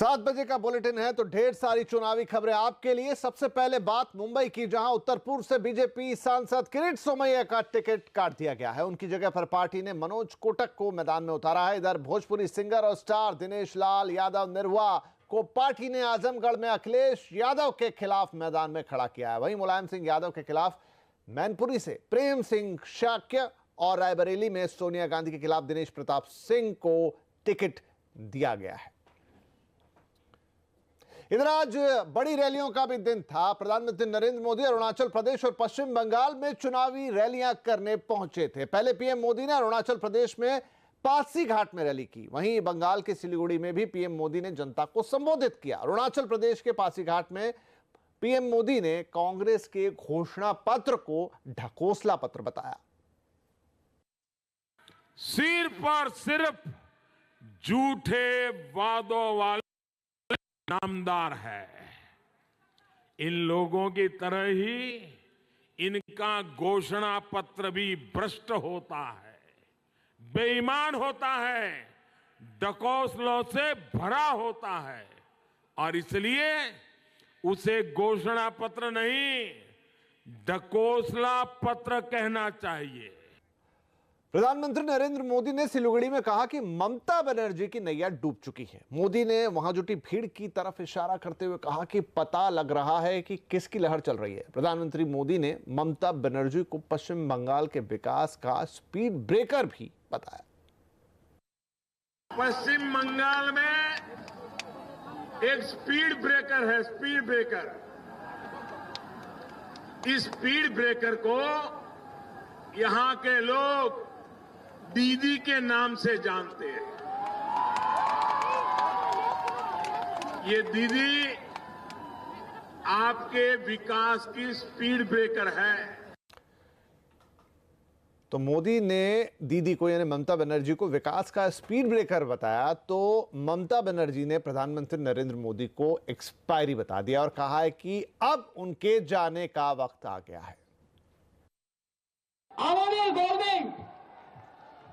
7 बजे का बुलेटिन है तो ढेर सारी चुनावी खबरें आपके लिए। सबसे पहले बात मुंबई की, जहां उत्तर पूर्व से बीजेपी सांसद किरीट सोमैया का टिकट काट दिया गया है। उनकी जगह पर पार्टी ने मनोज कोटक को मैदान में उतारा है। इधर भोजपुरी सिंगर और स्टार दिनेश लाल यादव निरहुआ को पार्टी ने आजमगढ़ में अखिलेश यादव के खिलाफ मैदान में खड़ा किया है। वहीं मुलायम सिंह यादव के खिलाफ मैनपुरी से प्रेम सिंह शाक्य और रायबरेली में सोनिया गांधी के खिलाफ दिनेश प्रताप सिंह को टिकट दिया गया है। इधर आज बड़ी रैलियों का भी दिन था। प्रधानमंत्री नरेंद्र मोदी अरुणाचल प्रदेश और पश्चिम बंगाल में चुनावी रैलियां करने पहुंचे थे। पहले पीएम मोदी ने अरुणाचल प्रदेश में पासीघाट में रैली की। वहीं बंगाल के सिलीगुड़ी में भी पीएम मोदी ने जनता को संबोधित किया। अरुणाचल प्रदेश के पासीघाट में पीएम मोदी ने कांग्रेस के घोषणा पत्र को ढकोसला पत्र बताया। सिर्फ और सिर्फ झूठे वादों वाले नामदार है। इन लोगों की तरह ही इनका घोषणा पत्र भी भ्रष्ट होता है, बेईमान होता है, डकोसलों से भरा होता है और इसलिए उसे घोषणा पत्र नहीं डकोसला पत्र कहना चाहिए। प्रधानमंत्री नरेंद्र मोदी ने सिलीगुड़ी में कहा कि ममता बनर्जी की नैया डूब चुकी है। मोदी ने वहां जुटी भीड़ की तरफ इशारा करते हुए कहा कि पता लग रहा है कि किसकी लहर चल रही है। प्रधानमंत्री मोदी ने ममता बनर्जी को पश्चिम बंगाल के विकास का स्पीड ब्रेकर भी बताया। पश्चिम बंगाल में एक स्पीड ब्रेकर है, स्पीड ब्रेकर। इस स्पीड ब्रेकर को यहां के लोग दीदी के नाम से जानते हैं। ये दीदी आपके विकास की स्पीड ब्रेकर है। तो मोदी ने दीदी को यानी ममता बनर्जी को विकास का स्पीड ब्रेकर बताया, तो ममता बनर्जी ने प्रधानमंत्री नरेंद्र मोदी को एक्सपायरी बता दिया और कहा है कि अब उनके जाने का वक्त आ गया है। हमारे गवर्नमेंट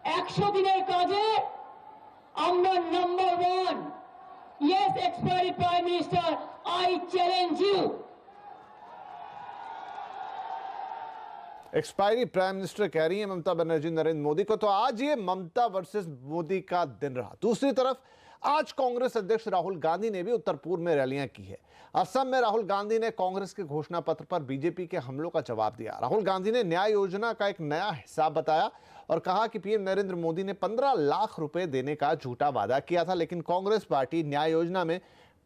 100 दिनेर काजे আমরা number 1। Yes, expired Prime Minister, I challenge you. Expiry prime minister कह रही है ममता बनर्जी नरेंद्र मोदी को। तो आज ये ममता वर्सेस मोदी का दिन रहा। दूसरी तरफ आज कांग्रेस अध्यक्ष राहुल गांधी ने भी उत्तर पूर्व में रैलियां की है। असम में राहुल गांधी ने कांग्रेस के घोषणा पत्र पर बीजेपी के हमलों का जवाब दिया। राहुल गांधी ने न्याय योजना का एक नया हिसाब बताया और कहा कि पीएम नरेंद्र मोदी ने 15 लाख रुपए देने का झूठा वादा किया था, लेकिन कांग्रेस पार्टी न्याय योजना में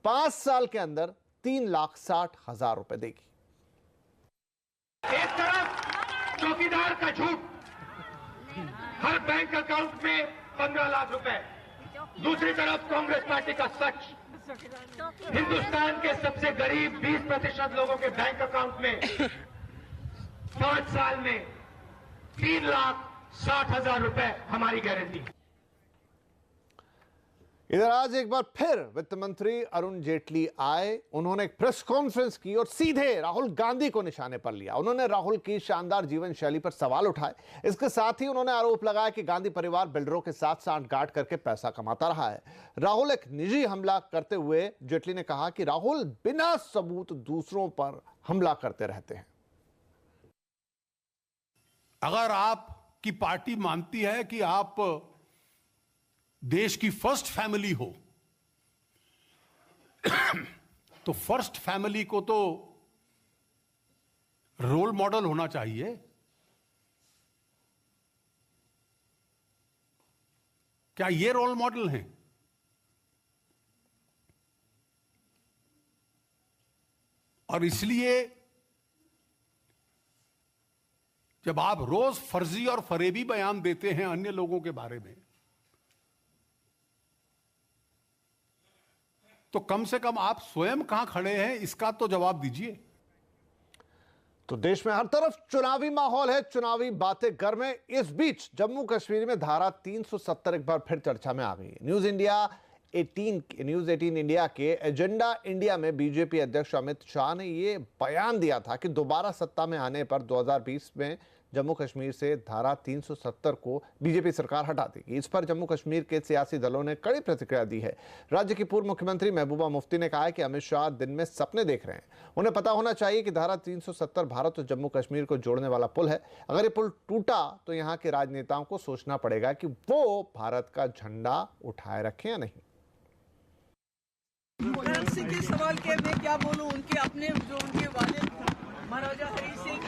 5 साल के अंदर 3,60,000 रुपए देगी। एक तरफ चौकीदार का झूठ, हर बैंक अकाउंट में 15 लाख रुपए, दूसरी तरफ कांग्रेस पार्टी का सच, हिंदुस्तान के सबसे गरीब 20% लोगों के बैंक अकाउंट में 5 साल में 3,60,000 रुपए हमारी गारंटी। इधर आज एक बार फिर वित्त मंत्री अरुण जेटली आए। उन्होंने एक प्रेस कॉन्फ्रेंस की और सीधे राहुल गांधी को निशाने पर लिया। उन्होंने राहुल की शानदार जीवन शैली पर सवाल उठाए। इसके साथ ही उन्होंने आरोप लगाया कि गांधी परिवार बिल्डरों के साथ सांठगांठ करके पैसा कमाता रहा है। राहुल एक निजी हमला करते हुए जेटली ने कहा कि राहुल बिना सबूत दूसरों पर हमला करते रहते हैं। अगर आपकी पार्टी मानती है कि आप देश की फर्स्ट फैमिली हो, तो फर्स्ट फैमिली को तो रोल मॉडल होना चाहिए। क्या ये रोल मॉडल हैं? और इसलिए जब आप रोज फर्जी और फरेबी बयान देते हैं अन्य लोगों के बारे में, तो कम से कम आप स्वयं कहां खड़े हैं इसका तो जवाब दीजिए। तो देश में हर तरफ चुनावी माहौल है, चुनावी बातें गर्म है। इस बीच जम्मू कश्मीर में धारा 370 एक बार फिर चर्चा में आ गई है। न्यूज 18 इंडिया के एजेंडा इंडिया में बीजेपी अध्यक्ष अमित शाह ने यह बयान दिया था कि दोबारा सत्ता में आने पर 2020 में जम्मू कश्मीर से धारा 370 को बीजेपी सरकार हटा देगी। इस पर जम्मू कश्मीर के सियासी दलों ने कड़ी प्रतिक्रिया दी है। राज्य की पूर्व मुख्यमंत्री महबूबा मुफ्ती ने कहा है कि अमित शाह दिन में सपने देख रहे हैं। उन्हें पता होना चाहिए कि धारा 370 भारत और जम्मू कश्मीर को जोड़ने वाला पुल है। अगर ये पुल टूटा तो यहाँ के राजनेताओं को सोचना पड़ेगा कि वो भारत का झंडा उठाए रखें या नहीं। भगत सिंह के सवाल के मैं क्या बोलूं, उनके अपने जो उनके वालिद महाराजा हरि सिंह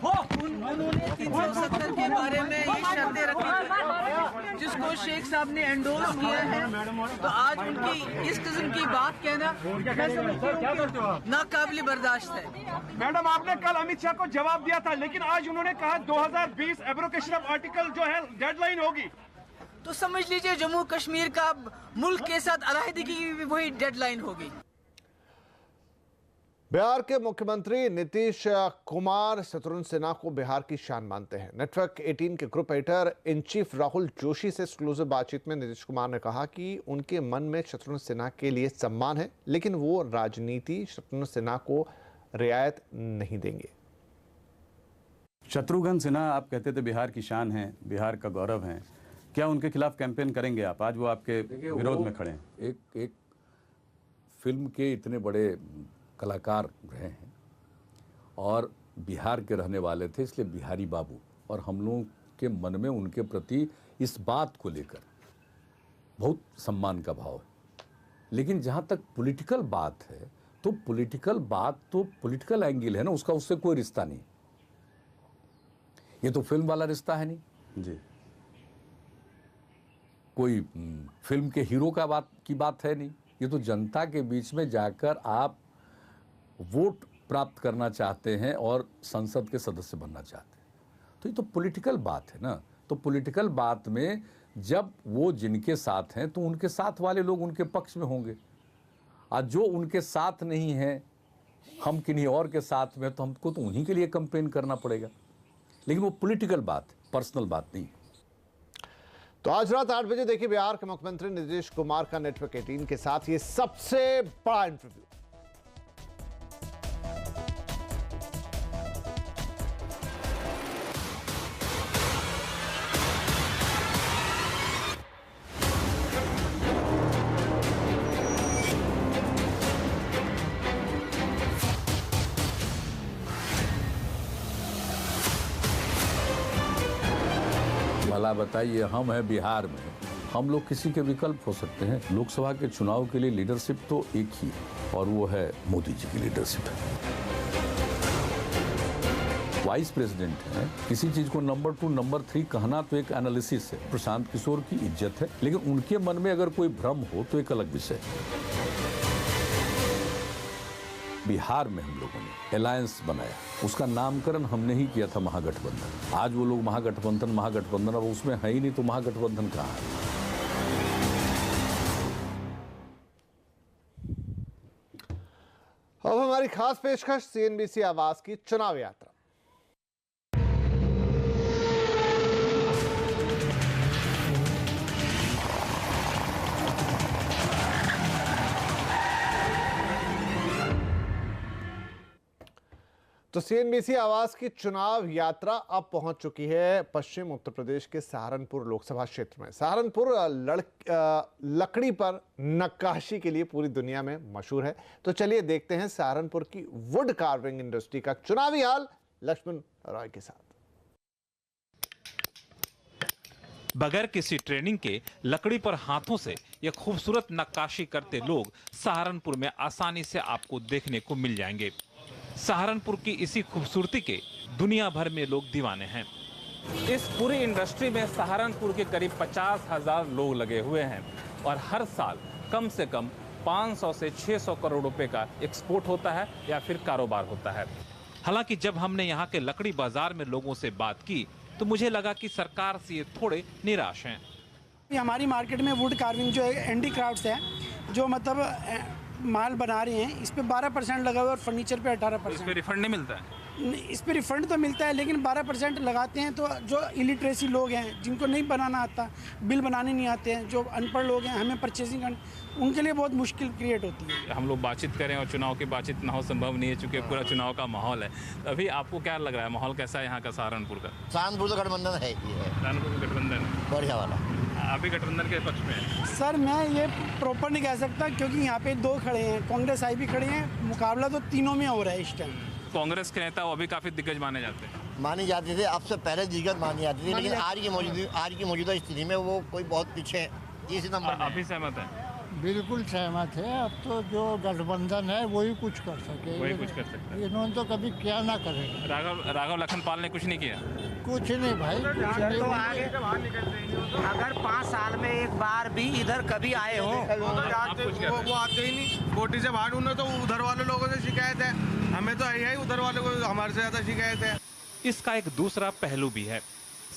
उन्होंने 370 के बारे में ये शर्तें रखी जिसको शेख साहब ने एंडोर्स किया है, तो आज उनकी इस किस्म की बात कहना नाकाबिल बर्दाश्त है। मैडम, आपने कल अमित शाह को जवाब दिया था, लेकिन आज उन्होंने कहा 2020 एब्रोगेशन ऑफ आर्टिकल जो है डेडलाइन होगी, तो समझ लीजिए जम्मू कश्मीर का मुल्क के साथ अलहदगी की वही डेडलाइन होगी। बिहार के मुख्यमंत्री नीतीश कुमार शत्रुघ्न सिन्हा को बिहार की शान मानते हैं। नेटवर्क 18 के group editor in chief Rahul Joshi से एक्सक्लूसिव बातचीत में नीतीश कुमार ने कहा कि उनके मन में शत्रुघ्न सिन्हा के लिए सम्मान है, लेकिन वो राजनीति शत्रुघ्न सिन्हा को रियायत नहीं देंगे। शत्रुघ्न सिन्हा आप कहते थे बिहार की शान है, बिहार का गौरव है, क्या उनके खिलाफ कैंपेन करेंगे आप? आज वो आपके विरोध में खड़े हैं। एक फिल्म के इतने बड़े कलाकार रहे हैं और बिहार के रहने वाले थे, इसलिए बिहारी बाबू, और हम लोगों के मन में उनके प्रति इस बात को लेकर बहुत सम्मान का भाव है। लेकिन जहाँ तक पॉलिटिकल बात है, तो पॉलिटिकल बात तो पॉलिटिकल एंगल है ना, उसका उससे कोई रिश्ता नहीं। ये तो फिल्म वाला रिश्ता है नहीं जी, कोई फिल्म के हीरो की बात है नहीं। ये तो जनता के बीच में जाकर आप वोट प्राप्त करना चाहते हैं और संसद के सदस्य बनना चाहते हैं, तो ये तो पॉलिटिकल बात है ना। तो पॉलिटिकल बात में जब वो जिनके साथ हैं तो उनके साथ वाले लोग उनके पक्ष में होंगे, और जो उनके साथ नहीं है, हम किन्हीं और के साथ में, तो हमको तो उन्हीं के लिए कैंपेन करना पड़ेगा। लेकिन वो पॉलिटिकल बात है, पर्सनल बात नहीं। तो आज रात 8 बजे देखिए बिहार के मुख्यमंत्री नीतीश कुमार का नेटवर्क 18 के साथ ये सबसे बड़ा इंटरव्यू। भला बताइए, हम हैं बिहार में, हम लोग किसी के विकल्प हो सकते हैं? लोकसभा के चुनाव के लिए लीडरशिप तो एक ही है, और वो है मोदी जी की लीडरशिप है। वाइस प्रेसिडेंट हैं, किसी चीज को नंबर 2 नंबर 3 कहना तो एक एनालिसिस है, प्रशांत किशोर की इज्जत है, लेकिन उनके मन में अगर कोई भ्रम हो तो एक अलग विषय है। बिहार में हम लोगों ने अलायंस बनाया, उसका नामकरण हमने ही किया था महागठबंधन। आज वो लोग महागठबंधन अब उसमें है ही नहीं, तो महागठबंधन कहाँ है? अब हमारी खास पेशकश सीएनबीसी आवाज की चुनाव यात्रा। तो सीएनबीसी आवाज की चुनाव यात्रा अब पहुंच चुकी है पश्चिम उत्तर प्रदेश के सहारनपुर लोकसभा क्षेत्र में। सहारनपुर लकड़ी पर नक्काशी के लिए पूरी दुनिया में मशहूर है। तो चलिए देखते हैं सहारनपुर की वुड कार्विंग इंडस्ट्री का चुनावी हाल लक्ष्मण रॉय के साथ। बगैर किसी ट्रेनिंग के लकड़ी पर हाथों से यह खूबसूरत नक्काशी करते लोग सहारनपुर में आसानी से आपको देखने को मिल जाएंगे। सहारनपुर की इसी खूबसूरती के दुनिया भर में लोग दीवाने हैं। इस पूरी इंडस्ट्री में सहारनपुर के करीब 50,000 लोग लगे हुए हैं और हर साल कम से कम 500 से 600 करोड़ रुपए का एक्सपोर्ट होता है या फिर कारोबार होता है। हालांकि जब हमने यहाँ के लकड़ी बाजार में लोगों से बात की तो मुझे लगा कि सरकार से ये थोड़े निराश हैं। हमारी मार्केट में वुड कार्विंग जो है हैंडीक्राफ्ट्स है, जो मतलब माल बना रहे हैं, इस पे 12% लगा हुआ है और फर्नीचर पे 18%। इस पे रिफंड नहीं मिलता है? इस पर रिफंड तो मिलता है, लेकिन 12% लगाते हैं तो जो इलिटरेसी लोग हैं, जिनको नहीं बनाना आता, बिल बनाने नहीं आते हैं, जो अनपढ़ लोग हैं, हमें परचेसिंग उनके लिए बहुत मुश्किल क्रिएट होती है। हम लोग बातचीत करें और चुनाव की बातचीत ना हो संभव नहीं है, चूँकि पूरा चुनाव का माहौल है। तो अभी आपको क्या लग रहा है, माहौल कैसा है यहाँ का सहारनपुर का? सहारनपुर तो गठबंधन है, सहारनपुर का गठबंधन बढ़िया वाला। आप भी गठबंधन के पक्ष में हैं? सर मैं ये प्रॉपर नहीं कह सकता, क्योंकि यहाँ पे दो खड़े हैं, कांग्रेस आई भी खड़े हैं, मुकाबला तो तीनों में हो रहा है इस टाइम। कांग्रेस के नेता वो अभी काफ़ी दिग्गज माने जाते हैं। मानी जाती थी, अब से पहले दिग्गज मानी जाती थी, लेकिन आज की मौजूदा स्थिति में वो कोई बहुत पीछे तीसरे नंबर में। आप भी सहमत हैं? बिल्कुल सहमत है। अब तो जो गठबंधन है वही कुछ कर सके, वही कुछ कर सकता है। इन्होंने तो कभी क्या ना करे। राघव लखनपाल ने कुछ नहीं किया? कुछ नहीं भाई, तो आगे अगर 5 साल में एक बार भी इधर कभी आए हो, वो आते ही नहीं। कोटी से बाहर उन्हें तो उधर वाले लोगों से शिकायत है, हमें तो है उधर वाले को हमारे से ज़्यादा शिकायत है। इसका एक दूसरा पहलू भी है।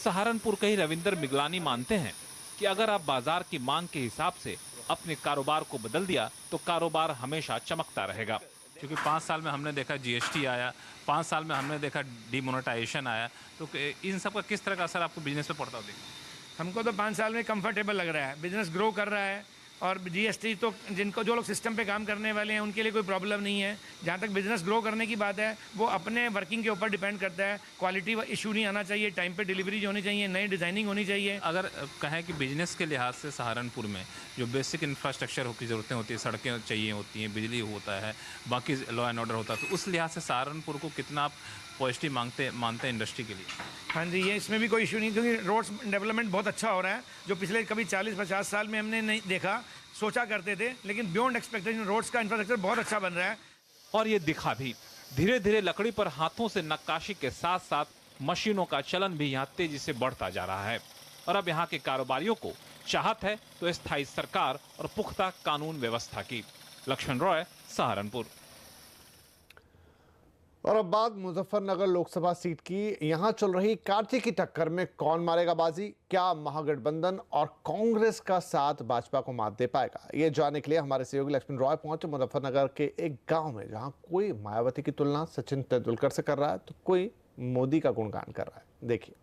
सहारनपुर के ही रविंदर मिगलानी मानते हैं कि अगर आप बाजार की मांग के हिसाब से अपने कारोबार को बदल दिया तो कारोबार हमेशा चमकता रहेगा। क्योंकि 5 साल में हमने देखा जीएसटी आया, 5 साल में हमने देखा डिमोनेटाइजेशन आया, तो इन सब का किस तरह का असर आपको बिजनेस पे पड़ता होगा? हमको तो 5 साल में कंफर्टेबल लग रहा है, बिजनेस ग्रो कर रहा है, और जीएसटी तो जो लोग सिस्टम पे काम करने वाले हैं उनके लिए कोई प्रॉब्लम नहीं है। जहाँ तक बिजनेस ग्रो करने की बात है, वो अपने वर्किंग के ऊपर डिपेंड करता है। क्वालिटी इशू नहीं आना चाहिए, टाइम पे डिलीवरी होनी चाहिए, नई डिज़ाइनिंग होनी चाहिए। अगर कहें कि बिजनेस के लिहाज से सहारनपुर में जो बेसिक इंफ्रास्ट्रक्चर की ज़रूरतें होती है, सड़कें चाहिए होती हैं, बिजली होता है, बाकी लॉ एंड ऑर्डर होता है, तो उस लिहाज से सहारनपुर को कितना आप पॉजिटिव मानते हैं इंडस्ट्री के लिए? हाँ जी, ये इसमें भी कोई इशू नहीं, क्योंकि रोड्स डेवलपमेंट बहुत अच्छा हो रहा है, जो पिछले कभी 40-50 साल में हमने नहीं देखा, सोचा करते थे, लेकिन बियॉन्ड एक्सपेक्टेशन रोड्स का इंफ्रास्ट्रक्चर बहुत अच्छा बन रहा है। और ये दिखा भी, धीरे धीरे लकड़ी पर हाथों से नक्काशी के साथ साथ मशीनों का चलन भी यहाँ तेजी से बढ़ता जा रहा है। और अब यहाँ के कारोबारियों को चाहत है तो स्थायी सरकार और पुख्ता कानून व्यवस्था की। लक्ष्मण रॉय, सहारनपुर। और अब बात मुजफ्फरनगर लोकसभा सीट की। यहां चल रही कार्तिक की टक्कर में कौन मारेगा बाजी? क्या महागठबंधन और कांग्रेस का साथ भाजपा को मात दे पाएगा? ये जानने के लिए हमारे सहयोगी लक्ष्मण रॉय पहुंचे मुजफ्फरनगर के एक गांव में, जहां कोई मायावती की तुलना सचिन तेंदुलकर से कर रहा है तो कोई मोदी का गुणगान कर रहा है। देखिए।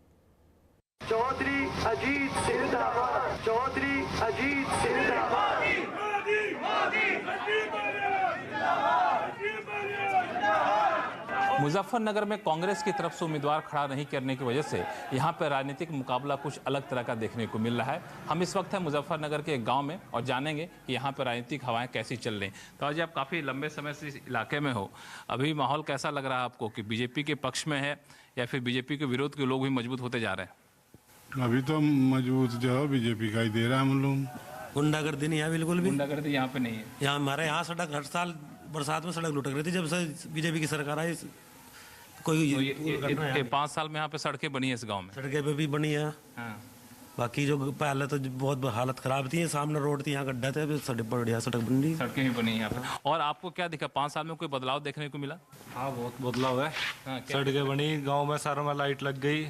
चौधरी अजीत जिंदाबाद, चौधरी अजीत जिंदाबाद। मुजफ्फरनगर में कांग्रेस की तरफ से उम्मीदवार खड़ा नहीं करने की वजह से यहाँ पर राजनीतिक मुकाबला कुछ अलग तरह का देखने को मिल रहा है। हम इस वक्त हैं मुजफ्फरनगर के एक गांव में और जानेंगे कि यहाँ पर राजनीतिक हवाएं कैसी चल रही हैं। तो आज आप काफ़ी लंबे समय से इस इलाके में हो, अभी माहौल कैसा लग रहा है आपको कि बीजेपी के पक्ष में है या फिर बीजेपी के विरोध के लोग भी मजबूत होते जा रहे हैं? अभी तो मजबूत जो है बीजेपी का ही दे रहा है हम लोग। गुंडागर्दी नहीं है, बिल्कुल भी गुंडागर्दी यहाँ पे नहीं है। यहाँ हमारे यहाँ सड़क हर साल बरसात में सड़क लुटक रही थी, जब से बीजेपी की सरकार आई। कोई तो ये 5 साल में यहाँ पे सड़कें बनी है इस गांव में? सड़कें पे भी बनी है। हाँ। बाकी जो पहले तो बहुत हालत खराब थी, सामने रोड थी, यहाँ गड्ढा थे, सड़क बढ़िया सड़क बन रही, सड़कें ही बनी यहाँ पे। और आपको क्या दिखा 5 साल में कोई बदलाव देखने को मिला? हाँ, बहुत बदलाव है। हाँ, सड़कें बनी, गांव में सारों में लाइट लग गई,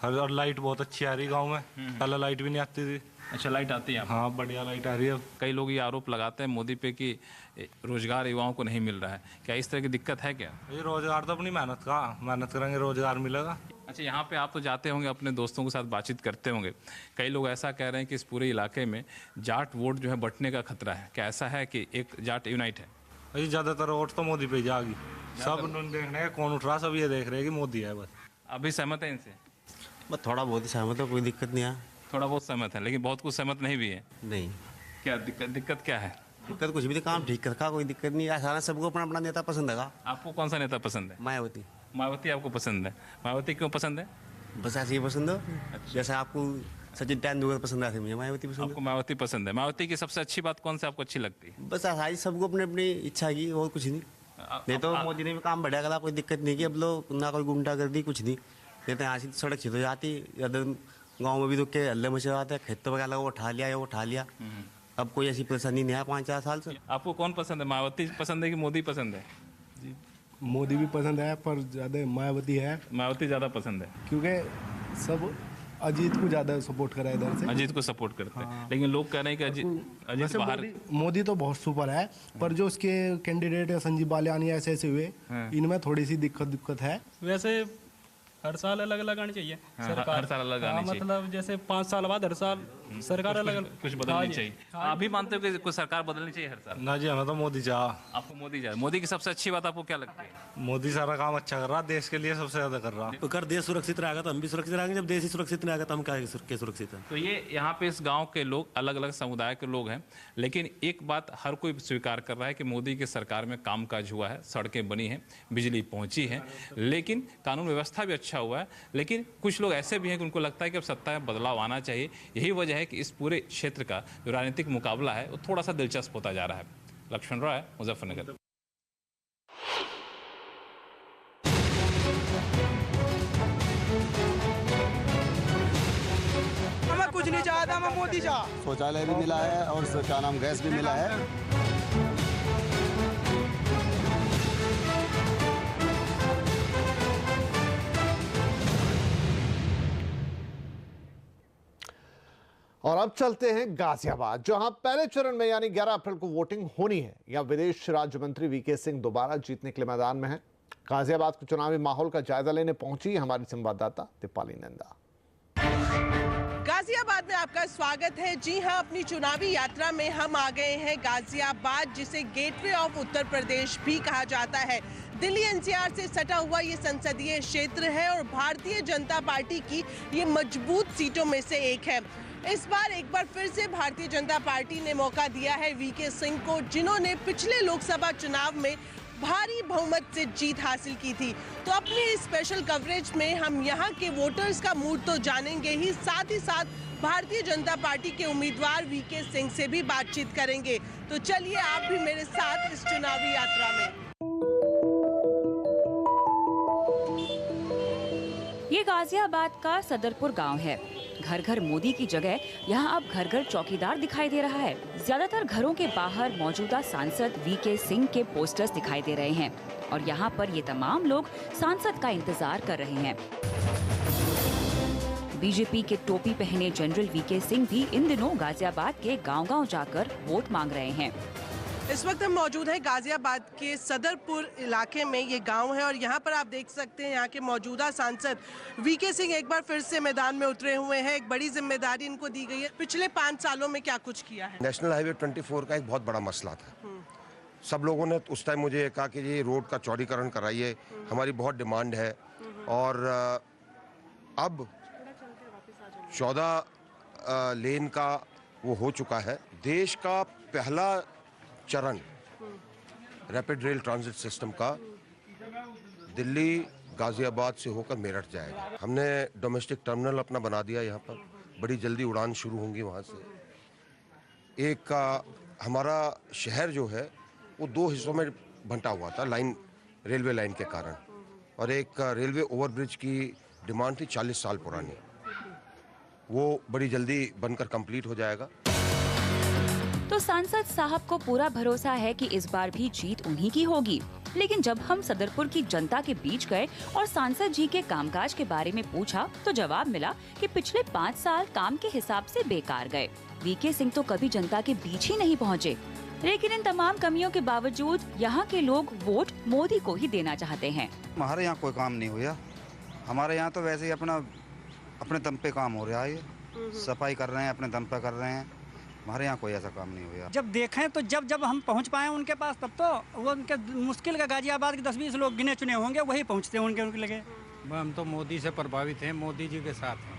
हर लाइट बहुत अच्छी आ रही गांव में, पहले लाइट भी नहीं आती थी। अच्छा, लाइट आती है? हाँ, बढ़िया लाइट आ रही है। कई लोग ये आरोप लगाते हैं मोदी पे कि रोजगार युवाओं को नहीं मिल रहा है, क्या इस तरह की दिक्कत है क्या? ये रोजगार तो अपनी मेहनत करेंगे रोजगार मिलेगा। अच्छा, यहाँ पे आप तो जाते होंगे, अपने दोस्तों के साथ बातचीत करते होंगे, कई लोग ऐसा कह रहे हैं कि इस पूरे इलाके में जाट वोट जो है बंटने का खतरा है, क्या ऐसा है कि एक जाट यूनाइट है? भाई ज्यादातर वोट तो मोदी पे जाएगी, सब देखने का कौन उठ रहा, सब ये देख रहे हैं कि मोदी है बस। अभी सहमत है इनसे? बस थोड़ा बहुत ही सहमत है, कोई दिक्कत नहीं है। थोड़ा बहुत सहमत है, लेकिन बहुत कुछ सहमत नहीं भी है? नहीं। क्या दिक्कत क्या है? दिक्कत कुछ भी नहीं, काम ठीक रखा, कोई दिक्कत नहीं है। सबको अपना अपना नेता पसंद है। आपको कौन सा नेता पसंद है? मायावती। मायावती आपको पसंद है? मायावती क्यों पसंद है? बस ऐसे ही पसंद हो। जैसे आपको सचिन तेंदुलकर पसंद है, मुझे मायावती पसंद है। आपको मायावती पसंद है। मायावती की सबसे अच्छी बात कौन सी आपको अच्छी लगती है? बस ऐसा सबको अपनी अपनी इच्छा की, और कुछ नहीं। नहीं तो मोदी ने भी काम बढ़िया करा, कोई दिक्कत नहीं की। अब लोग ना कोई गुंडागर्दी कुछ नहीं, नहीं तो यहाँ से सड़क छिद हो जाती। गाँव में भी तो के हल्ले मचे जाते हैं, खेतों वगैरह वो उठा लिया। अब कोई ऐसी परेशानी नहीं है 5-4 साल से। आपको कौन पसंद है, मायावती पसंद है कि मोदी पसंद है? मोदी भी पसंद है, पर ज़्यादा मायावती है। मायावती ज़्यादा पसंद है क्योंकि सब अजीत को ज्यादा सपोर्ट करा इधर से। अजीत को सपोर्ट करते हैं, लेकिन लोग कह रहे हैं कि अजीत बाहर। मोदी तो बहुत सुपर है, पर जो उसके कैंडिडेट है संजीव बालियानी ऐसे हुए, इनमें थोड़ी सी दिक्कत है। वैसे हर साल अलग अलग आनी चाहिए सरकार, हर साल अलग आनी चाहिए। मतलब जैसे 5 साल बाद हर साल सरकार अलग कुछ बदलनी चाहिए। आप भी मानते हो कि कोई सरकार बदलनी चाहिए हर साल? ना जी, हमें तो मोदी चाह। आपको मोदी चाह। मोदी की सबसे अच्छी बात आपको क्या लगती है? मोदी सारा काम अच्छा कर रहा है, देश के लिए सबसे ज्यादा कर रहा है। अगर देश सुरक्षित रहेगा तो हम भी सुरक्षित रहेंगे, जब देश ही सुरक्षित नहीं रहेगा तो हम क्या सुरक्षित है। तो ये यहाँ पे इस गाँव के लोग अलग अलग समुदाय के लोग हैं, लेकिन एक बात हर कोई स्वीकार कर रहा है कि मोदी की सरकार में कामकाज हुआ है, सड़कें बनी हैं, बिजली पहुंची है, लेकिन कानून व्यवस्था भी अच्छा हुआ है। लेकिन कुछ लोग ऐसे भी हैं कि उनको लगता है कि अब सत्ता में बदलाव आना चाहिए। यही वजह है कि इस पूरे क्षेत्र का जो राजनीतिक मुकाबला है वो थोड़ा सा दिलचस्प होता जा रहा है। लक्ष्मण रॉय, मुजफ्फरनगर। हमें कुछ नहीं चाहता, हमें मोदी चाह। शौचालय भी मिला है और क्या नाम गैस भी मिला है। और अब चलते हैं गाजियाबाद, जहां पहले चरण में यानी 11 अप्रैल को वोटिंग होनी है। यहां विदेश राज्य मंत्री वीके सिंह दोबारा जीतने के लिए मैदान में हैं। गाजियाबाद के चुनावी माहौल का जायजा लेने पहुंची हमारी संवाददाता दीपाली नंदा। गाजियाबाद में आपका स्वागत है। जी हां, अपनी चुनावी यात्रा में हम आ गए हैं गाजियाबाद, जिसे गेटवे ऑफ उत्तर प्रदेश भी कहा जाता है। दिल्ली एनसीआर से सटा हुआ ये संसदीय क्षेत्र है और भारतीय जनता पार्टी की ये मजबूत सीटों में से एक है। इस बार एक बार फिर से भारतीय जनता पार्टी ने मौका दिया है वीके सिंह को, जिन्होंने पिछले लोकसभा चुनाव में भारी बहुमत से जीत हासिल की थी। तो अपनी स्पेशल कवरेज में हम यहाँ के वोटर्स का मूड तो जानेंगे ही साथ भारतीय जनता पार्टी के उम्मीदवार वीके सिंह से भी बातचीत करेंगे। तो चलिए आप भी मेरे साथ इस चुनावी यात्रा में। ये गाजियाबाद का सदरपुर गांव है। घर घर मोदी की जगह यहाँ अब घर घर चौकीदार दिखाई दे रहा है। ज्यादातर घरों के बाहर मौजूदा सांसद वीके सिंह के पोस्टर्स दिखाई दे रहे हैं और यहाँ पर ये तमाम लोग सांसद का इंतजार कर रहे हैं। बीजेपी के टोपी पहने जनरल वीके सिंह भी इन दिनों गाजियाबाद के गांव-गांव जाकर वोट मांग रहे हैं। इस वक्त हम मौजूद हैं गाजियाबाद के सदरपुर इलाके में। ये गांव है और यहाँ पर आप देख सकते हैं यहाँ के मौजूदा सांसद वीके सिंह एक बार फिर से मैदान में उतरे हुए हैं। एक बड़ी जिम्मेदारी इनको दी गई है। पिछले 5 सालों में क्या कुछ किया है? नेशनल हाईवे 24 का एक बहुत बड़ा मसला था। सब लोगों ने उस टाइम मुझे कहा कि ये रोड का चौड़ीकरण कराइए, हमारी बहुत डिमांड है। और अब 14 लेन का वो हो चुका है। देश का पहला चरण रैपिड रेल ट्रांजिट सिस्टम का दिल्ली गाजियाबाद से होकर मेरठ जाएगा। हमने डोमेस्टिक टर्मिनल अपना बना दिया, यहाँ पर बड़ी जल्दी उड़ान शुरू होंगी वहाँ से। एक हमारा शहर जो है वो 2 हिस्सों में बंटा हुआ था रेलवे लाइन के कारण, और एक रेलवे ओवरब्रिज की डिमांड थी 40 साल पुरानी, वो बड़ी जल्दी बनकर कंप्लीट हो जाएगा। तो सांसद साहब को पूरा भरोसा है कि इस बार भी जीत उन्हीं की होगी। लेकिन जब हम सदरपुर की जनता के बीच गए और सांसद जी के कामकाज के बारे में पूछा तो जवाब मिला कि पिछले 5 साल काम के हिसाब से बेकार गए। वीके सिंह तो कभी जनता के बीच ही नहीं पहुँचे। लेकिन इन तमाम कमियों के बावजूद यहाँ के लोग वोट मोदी को ही देना चाहते हैं। हमारे यहाँ कोई काम नहीं हुआ। हमारे यहाँ तो वैसे ही अपने दम पे काम हो रहा है। सफाई कर रहे हैं, अपने दम पे कर रहे हैं। हमारे यहाँ कोई ऐसा काम नहीं हुआ। जब देखें तो जब हम पहुँच पाए उनके पास, तब तो वो उनके मुश्किल का गाजियाबाद के 10-20 लोग गिने चुने होंगे, वही पहुँचते हैं उनके लगे। हम तो मोदी से प्रभावित हैं, मोदी जी के साथ हैं,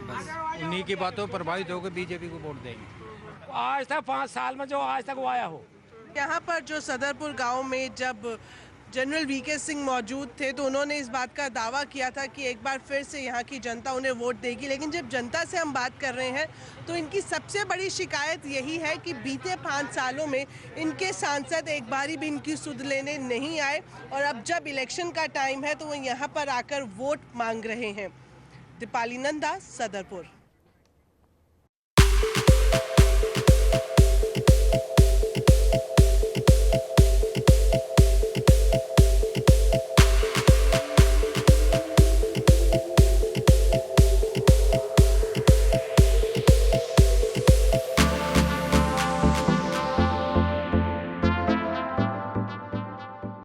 बस उन्हीं की बातों पर प्रभावित होकर बीजेपी को वोट देंगे। आज तक 5 साल में जो आज तक वो आया हो। यहाँ पर जो सदरपुर गांव में जब जनरल वीके सिंह मौजूद थे तो उन्होंने इस बात का दावा किया था कि एक बार फिर से यहाँ की जनता उन्हें वोट देगी। लेकिन जब जनता से हम बात कर रहे हैं तो इनकी सबसे बड़ी शिकायत यही है कि बीते 5 सालों में इनके सांसद एक बारी भी इनकी सुध लेने नहीं आए और अब जब इलेक्शन का टाइम है तो वो यहाँ पर आकर वोट मांग रहे हैं। दीपाली नंदा, सदरपुर।